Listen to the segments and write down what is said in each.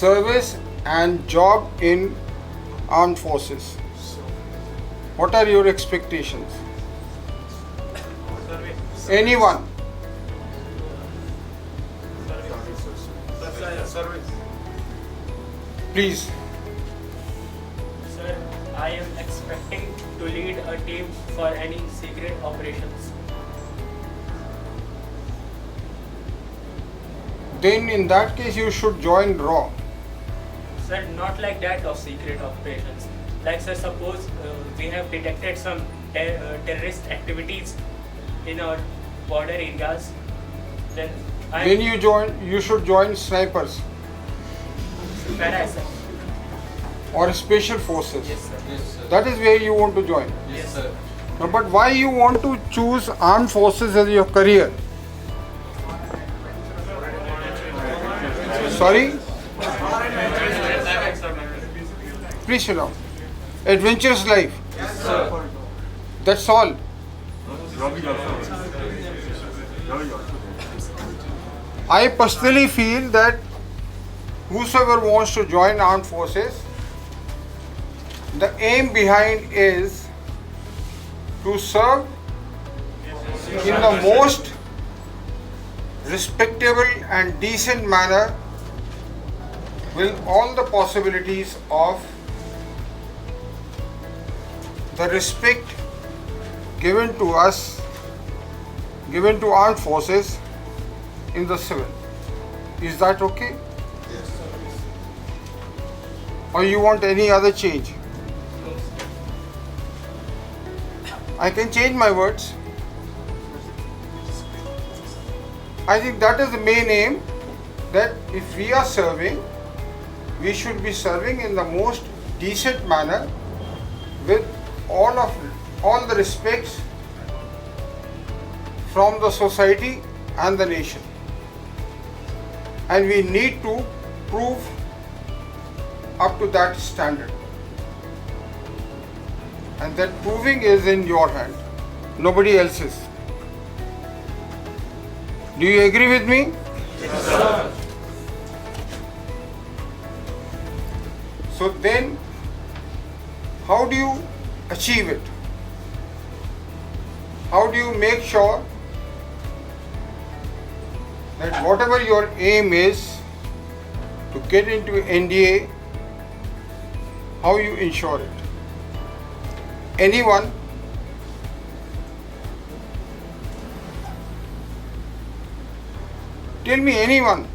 service and job in armed forces. What are your expectations? Anyone? Please. Sir, I am expecting to lead a team for any secret operations. Then in that case you should join RAW. Sir, not like that of secret operations. Like sir, suppose we have detected some terrorist activities in our border areas, then Then you should join snipers Para, sir. or special forces. Yes, sir. Yes, sir. That is where you want to join. Yes, sir. No, but why you want to choose armed forces as your career? Sorry? Please sit down. Adventurous life. Yes, sir. That's all. I personally feel that whosoever wants to join armed forces, the aim behind is to serve in the most respectable and decent manner with all the possibilities of the respect given to us, given to armed forces in the civil. Is that okay? Yes, sir. Or you want any other change? I can change my words. I think that is the main aim, that if we are serving, we should be serving in the most decent manner with all the respects from the society and the nation. And we need to prove up to that standard. And that proving is in your hand, nobody else's. Do you agree with me? Yes, sir. So then, how do you achieve it? How do you make sure that whatever your aim is to get into NDA, how you ensure it? Anyone? Tell me, anyone?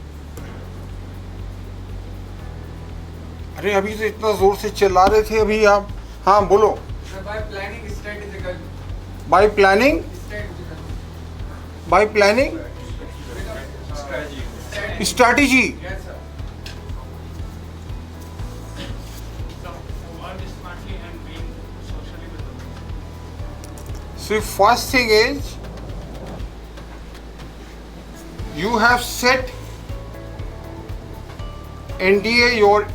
अरे अभी तो इतना जोर से चिल्ला रहे थे अभी आप. हाँ बोलो. By planning strategical. By planning? Strategical. By planning? Strategy. Yes, sir. So first thing is, you have set NDA your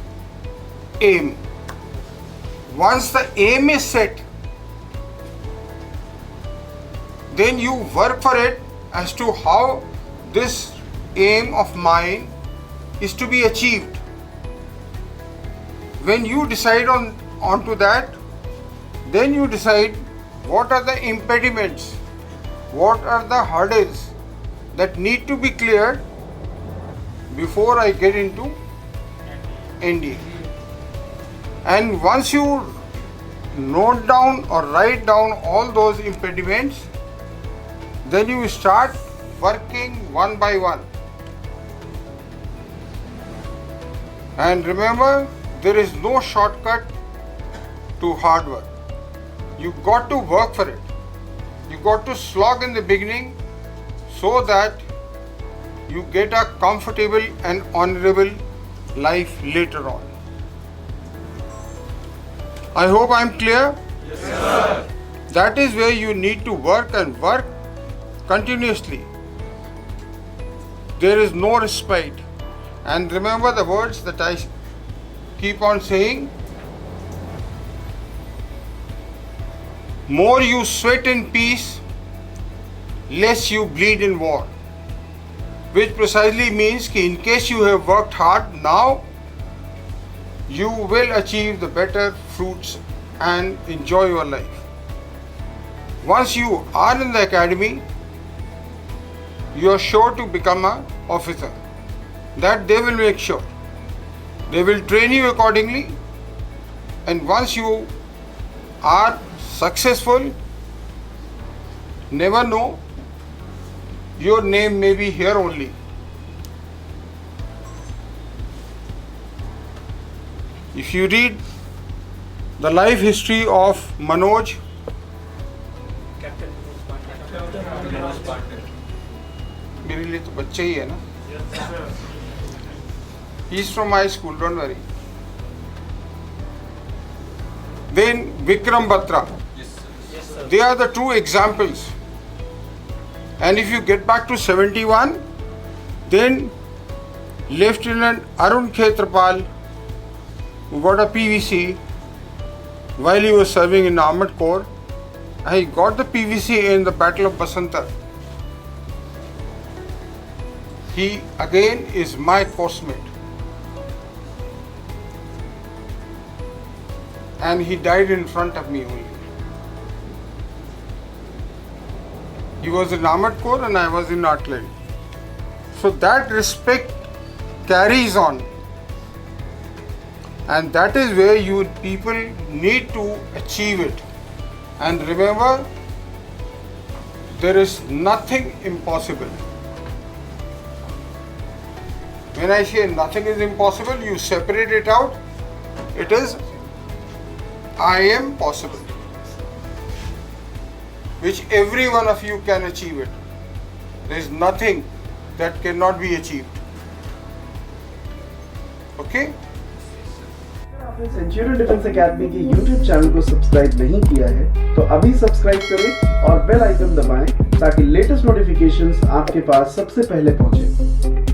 aim. Once the aim is set, then you work for it as to how this aim of mine is to be achieved. When you decide onto that, then you decide what are the impediments, what are the hurdles that need to be cleared before I get into NDA. And once you note down or write down all those impediments, then you start working one by one. And remember, there is no shortcut to hard work. You got to work for it. You got to slog in the beginning so that you get a comfortable and honorable life later on. I hope I am clear. Yes, sir. That is where you need to work and work continuously. There is no respite. And remember the words that I keep on saying. More you sweat in peace, less you bleed in war. Which precisely means that in case you have worked hard now, you will achieve the better fruits and enjoy your life. Once you are in the academy, you are sure to become an officer. That they will make sure. They will train you accordingly, and once you are successful, never know, your name may be here only. If you read the life history of Manoj, Captain Manoj Pandey. मेरे लिए तो बच्चे ही है ना. He's from my school, don't worry. Then Vikram Batra. Yes, sir. They are the two examples. And if you get back to 71, then Lieutenant Arun Khetrapal, who got a PVC while he was serving in the Armored Corps, he got the PVC in the Battle of Basanta. He again is my coursemate. And he died in front of me only. He was in Armored Corps and I was in artillery. So that respect carries on. And that is where you people need to achieve it. And remember, there is nothing impossible. When I say nothing is impossible, you separate it out. It is I am possible, which every one of you can achieve it. There is nothing that cannot be achieved. Okay? आपने Centurion defence academy के YouTube channel को subscribe नहीं किया है तो अभी subscribe करें और बेल आइकन दबाएं ताकि लेटेस्ट नोटिफिकेशंस आपके पास सबसे पहले पहुंचे।